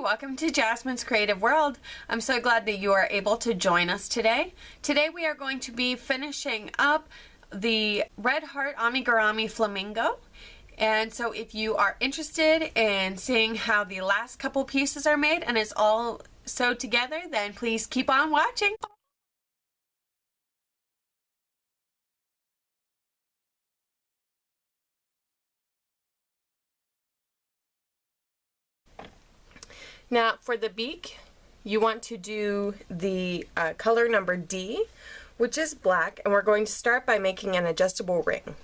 welcome to Jasmine's Creative World. I'm so glad that you are able to join us today. Today we are going to be finishing up the Red Heart Amigurumi Flamingo. And so if you are interested in seeing how the last couple pieces are made and it's all sewed together, then please keep on watching. Now for the beak, you want to do the color number D, which is black, and we're going to start by making an adjustable ring.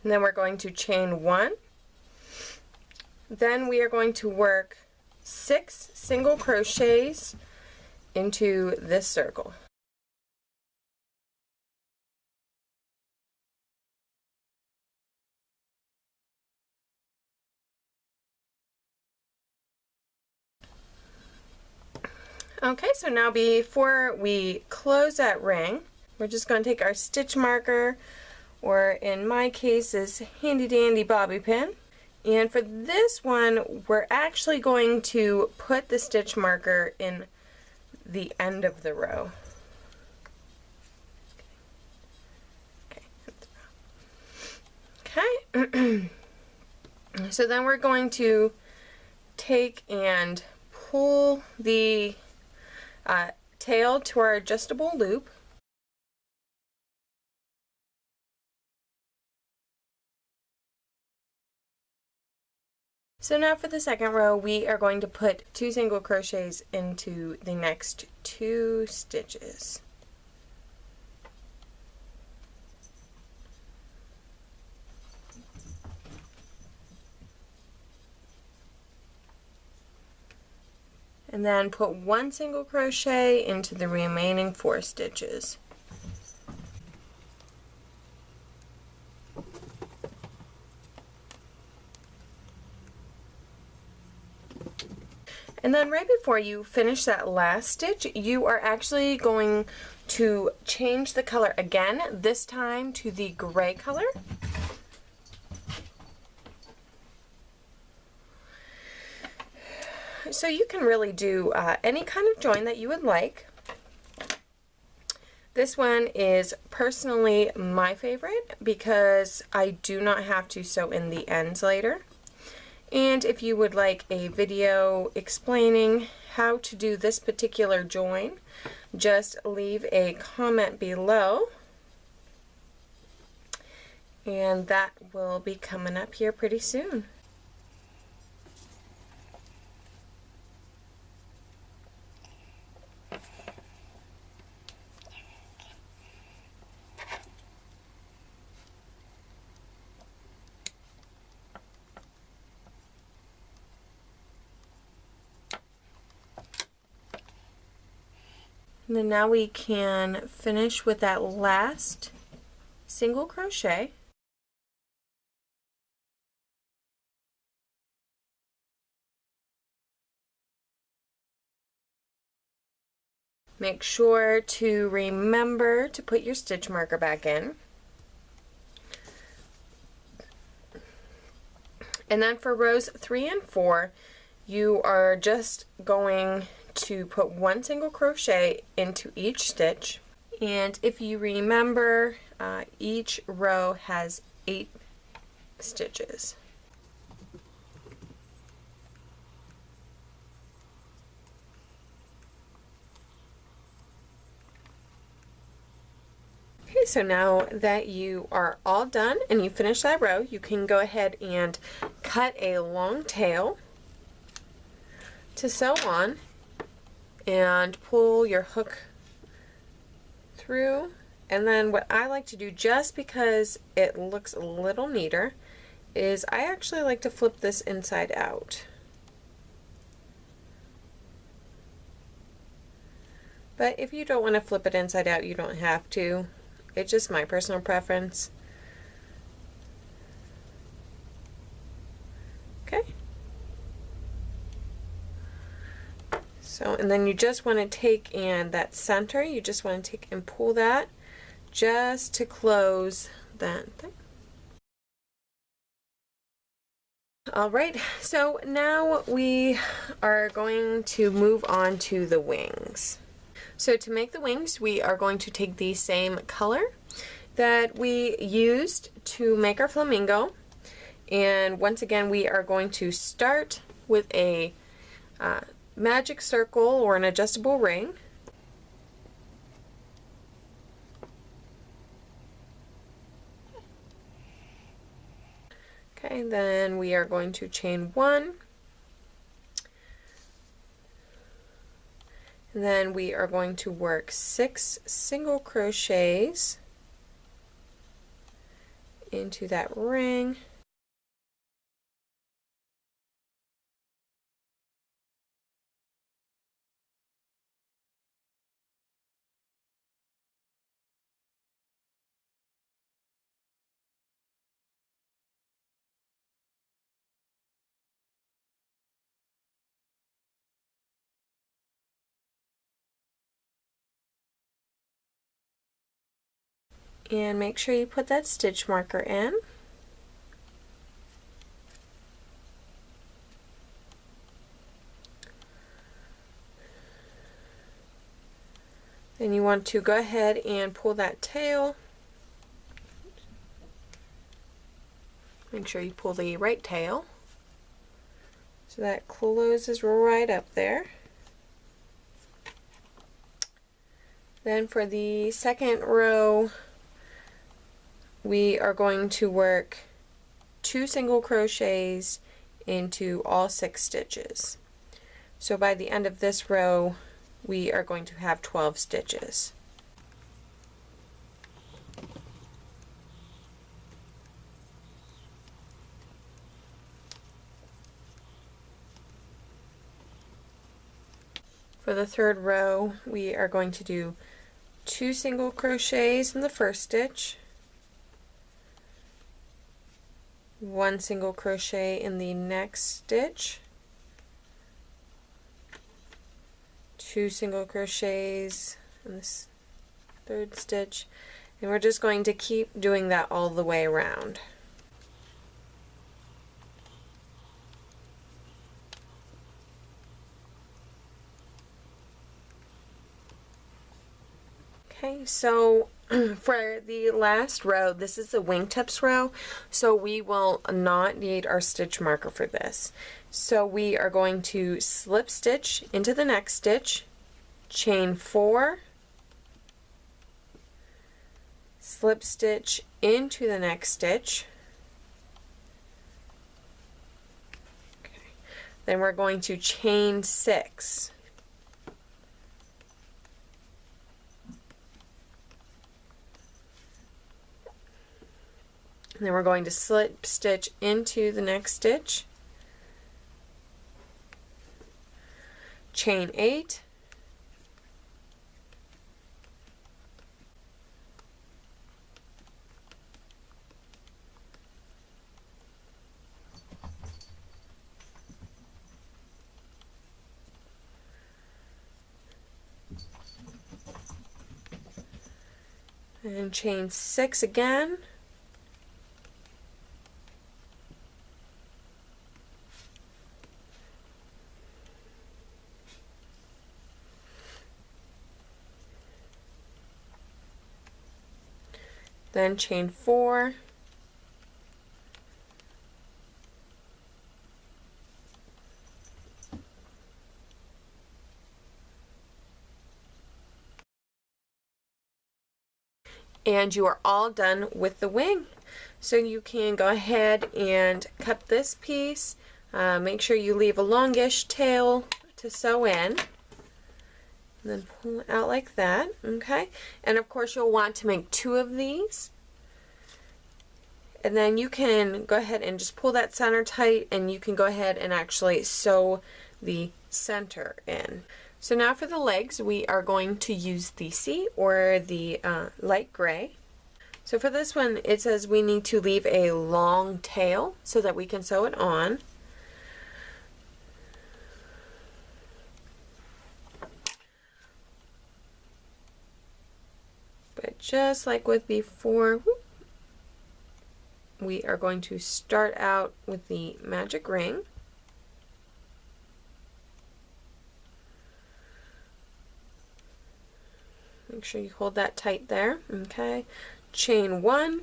And then we're going to chain 1. Then we are going to work 6 single crochets into this circle. Okay, so now before we close that ring, we're just going to take our stitch marker, or in my case is handy dandy bobby pin, and for this one we're actually going to put the stitch marker in the end of the row. Okay. So then we're going to take and pull the tail to our adjustable loop. So now for the second row, we are going to put 2 single crochets into the next 2 stitches. And then put 1 single crochet into the remaining 4 stitches. And then right before you finish that last stitch, you are actually going to change the color again, this time to the gray color. So you can really do any kind of join that you would like. This one is personally my favorite because I do not have to sew in the ends later. And if you would like a video explaining how to do this particular join, just leave a comment below, and that will be coming up here pretty soon. And then now we can finish with that last single crochet. Make sure to remember to put your stitch marker back in. And then for rows 3 and 4, you are just going to put 1 single crochet into each stitch, and if you remember, each row has 8 stitches. Okay, so now that you are all done and you finish that row, you can go ahead and cut a long tail to sew on and pull your hook through. And then what I like to do, just because it looks a little neater, is I actually like to flip this inside out. But if you don't want to flip it inside out, you don't have to. It's just my personal preference. So, and then you just want to take and that center, you just want to take and pull that just to close that thing. Alright, so now we are going to move on to the wings. So to make the wings, we are going to take the same color that we used to make our flamingo. And once again, we are going to start with a magic circle or an adjustable ring. Okay, then we are going to chain 1. And then we are going to work 6 single crochets into that ring. And make sure you put that stitch marker in. Then you want to go ahead and pull that tail. Make sure you pull the right tail. So that closes right up there. Then for the second row, we are going to work 2 single crochets into all 6 stitches. So by the end of this row, we are going to have 12 stitches. For the third row, we are going to do 2 single crochets in the first stitch, 1 single crochet in the next stitch, 2 single crochets in this third stitch, and we're just going to keep doing that all the way around. Okay, so for the last row, this is the wingtips row, so we will not need our stitch marker for this. So we are going to slip stitch into the next stitch, chain 4, slip stitch into the next stitch. Okay. Then we're going to chain 6. And then we're going to slip stitch into the next stitch, chain 8, and chain 6 again. Then chain 4, and you are all done with the wing. So you can go ahead and cut this piece. Make sure you leave a longish tail to sew in. And then pull it out like that, okay? And of course you'll want to make 2 of these. And then you can go ahead and just pull that center tight, and you can go ahead and actually sew the center in. So now for the legs, we are going to use the C, or the light gray. So for this one, it says we need to leave a long tail so that we can sew it on. just like with before, we are going to start out with the magic ring. Make sure you hold that tight there. Okay, chain 1,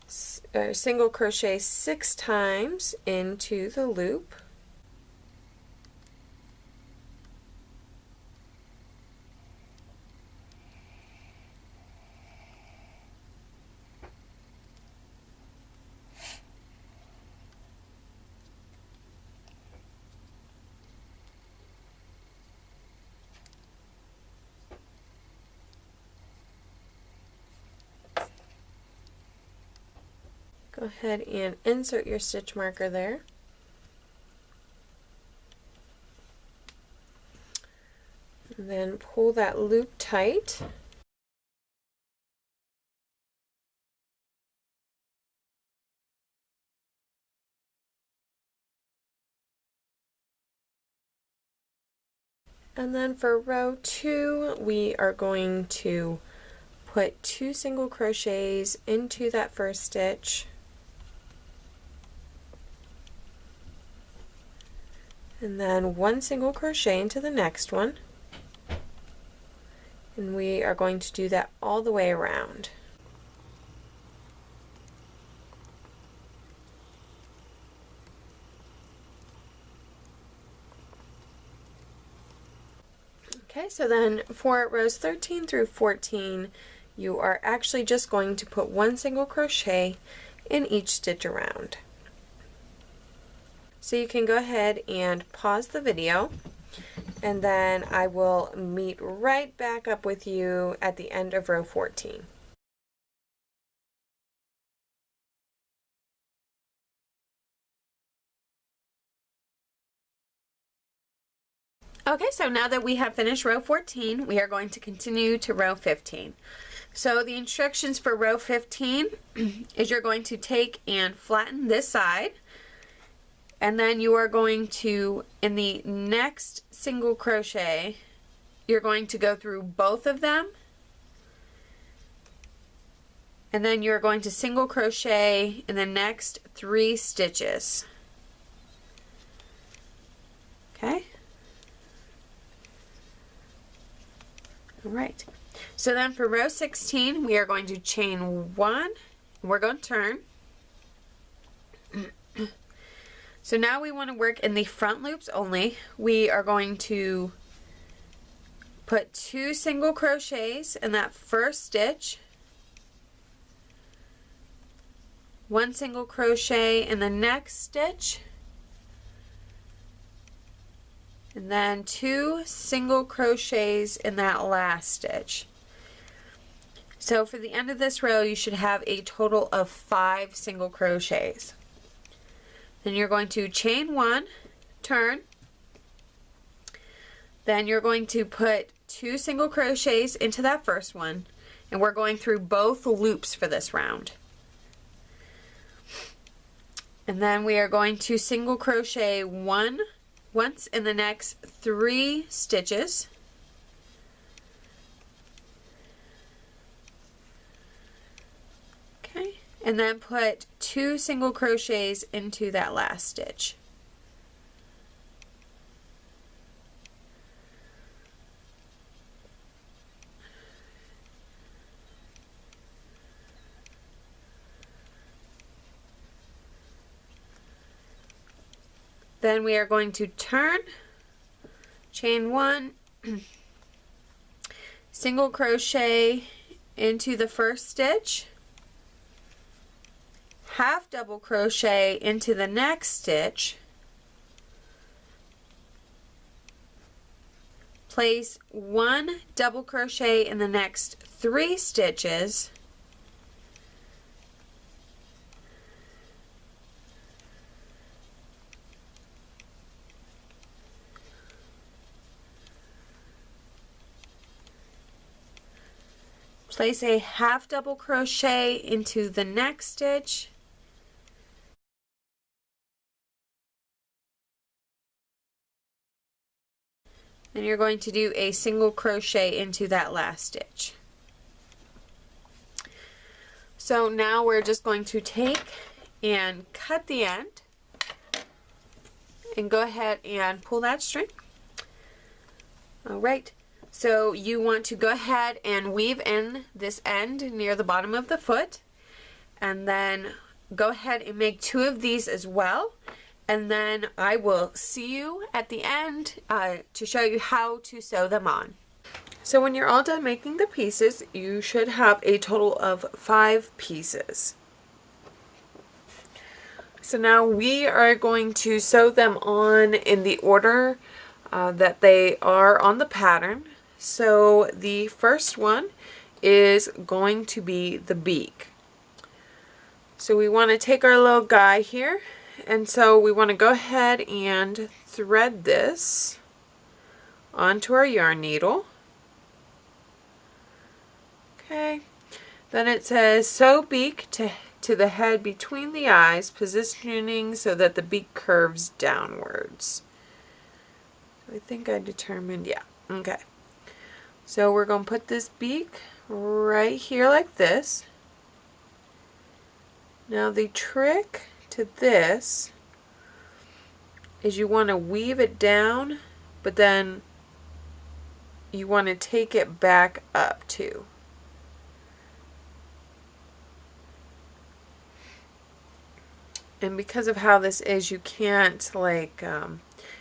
single crochet 6 times into the loop. Go ahead and insert your stitch marker there. And then pull that loop tight. And then for row 2, we are going to put 2 single crochets into that first stitch. And then 1 single crochet into the next one. And we are going to do that all the way around. Okay, so then for rows 13 through 14, you are actually just going to put 1 single crochet in each stitch around. So you can go ahead and pause the video, and then I will meet right back up with you at the end of row 14. Okay, so now that we have finished row 14, we are going to continue to row 15. So the instructions for row 15 is you're going to take and flatten this side, and then you are going to, in the next single crochet, you're going to go through both of them, and then you're going to single crochet in the next 3 stitches. Okay? Alright, so then for row 16, we are going to chain 1, we're going to turn. So now we want to work in the front loops only. We are going to put 2 single crochets in that first stitch, 1 single crochet in the next stitch, and then 2 single crochets in that last stitch. So for the end of this row, you should have a total of 5 single crochets. Then you're going to chain 1, turn, then you're going to put 2 single crochets into that first one, and we're going through both loops for this round. And then we are going to single crochet once in the next 3 stitches. Okay, and then put 2 single crochets into that last stitch. Then we are going to turn, chain 1, single crochet into the first stitch, half double crochet into the next stitch, place 1 double crochet in the next 3 stitches, place a half double crochet into the next stitch, Then you're going to do a single crochet into that last stitch. So now we're just going to take and cut the end and go ahead and pull that string. Alright, so you want to go ahead and weave in this end near the bottom of the foot, and then go ahead and make 2 of these as well, and then I will see you at the end to show you how to sew them on. So when you're all done making the pieces, you should have a total of 5 pieces. So now we are going to sew them on in the order that they are on the pattern. So the first one is going to be the beak. So we want to take our little guy here, and so we want to go ahead and thread this onto our yarn needle. Okay, then it says sew beak to the head between the eyes, positioning so that the beak curves downwards. I think I determined, yeah, okay. So we're going to put this beak right here like this. Now the trick to this is you want to weave it down, but then you want to take it back up too. And because of how this is, you can't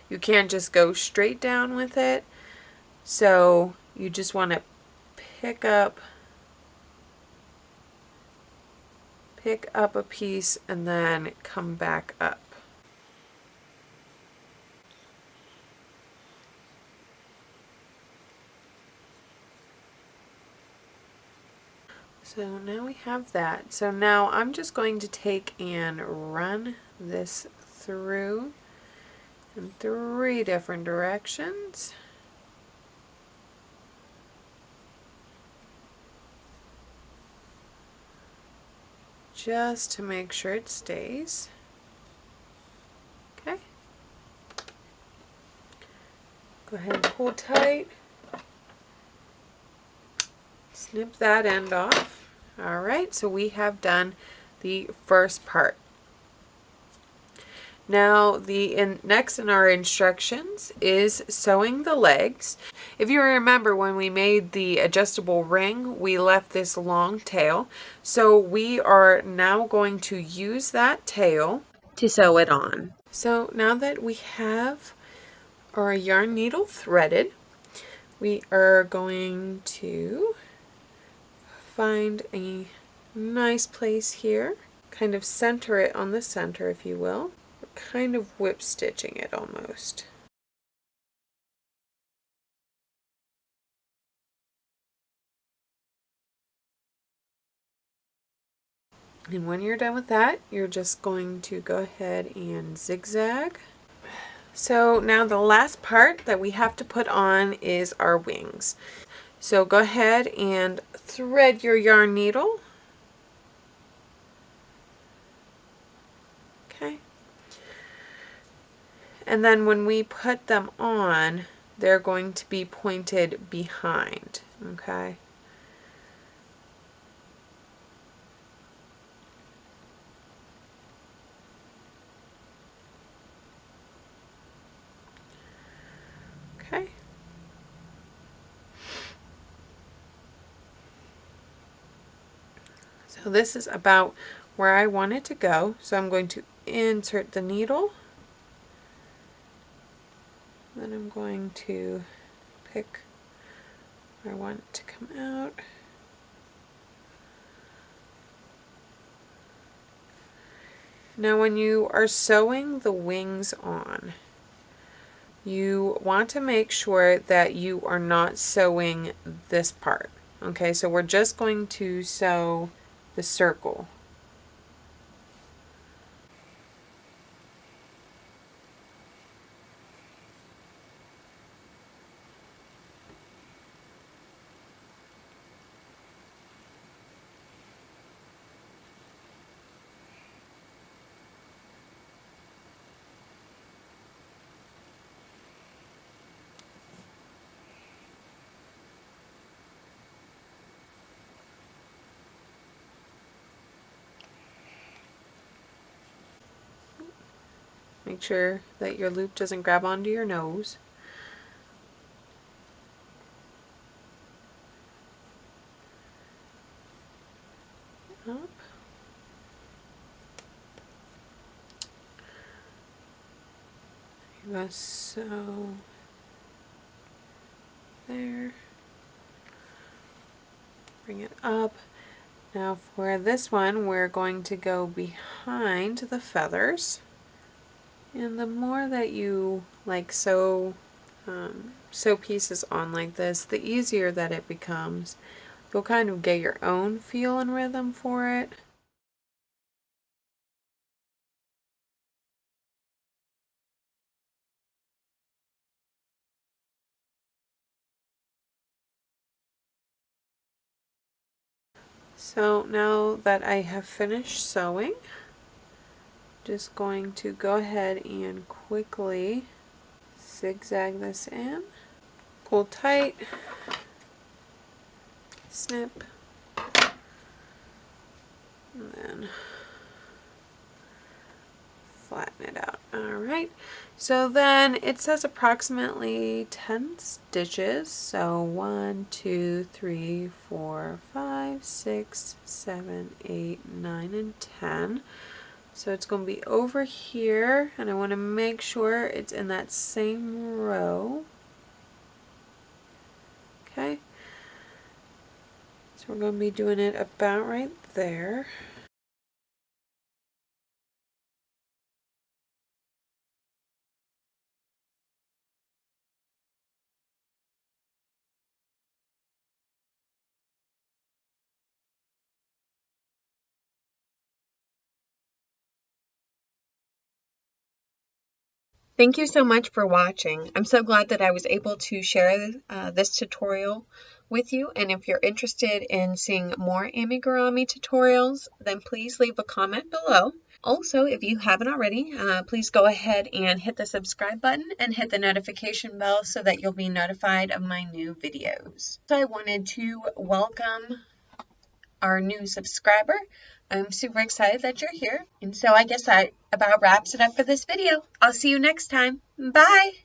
you can't just go straight down with it. So you just want to pick up a piece and then come back up. So now we have that. So now I'm just going to take and run this through in 3 different directions. Just to make sure it stays. Okay. Go ahead and pull tight. Snip that end off. Alright, so we have done the first part. Now next in our instructions is sewing the legs. If you remember, when we made the adjustable ring, we left this long tail. So we are now going to use that tail to sew it on. So now that we have our yarn needle threaded, we are going to find a nice place here, kind of center it on the center, if you will. We're kind of whip stitching it almost. And when you're done with that, you're just going to go ahead and zigzag. So now the last part that we have to put on is our wings. So go ahead and thread your yarn needle. Okay. And then when we put them on, they're going to be pointed behind. Okay. Okay. So this is about where I want it to go. So I'm going to insert the needle. Then I'm going to pick where I want it to come out. Now when you are sewing the wings on, you want to make sure that you are not sewing this part. Okay, so we're just going to sew the circle. Make sure that your loop doesn't grab onto your nose. Up. So there. Bring it up. Now for this one, we're going to go behind the feathers. And the more that you like sew pieces on like this, the easier that it becomes. You'll kind of get your own feel and rhythm for it. So now that I have finished sewing, just going to go ahead and quickly zigzag this in, pull tight, snip, and then flatten it out. Alright, so then it says approximately 10 stitches, so 1, 2, 3, 4, 5, 6, 7, 8, 9, and 10. So it's going to be over here, and I want to make sure it's in that same row. Okay, so we're going to be doing it about right there. Thank you so much for watching. I'm so glad that I was able to share this tutorial with you, and if you're interested in seeing more amigurumi tutorials, then please leave a comment below. Also, if you haven't already, please go ahead and hit the subscribe button and hit the notification bell so that you'll be notified of my new videos. So I wanted to welcome our new subscriber. I'm super excited that you're here. And so I guess that about wraps it up for this video. I'll see you next time. Bye!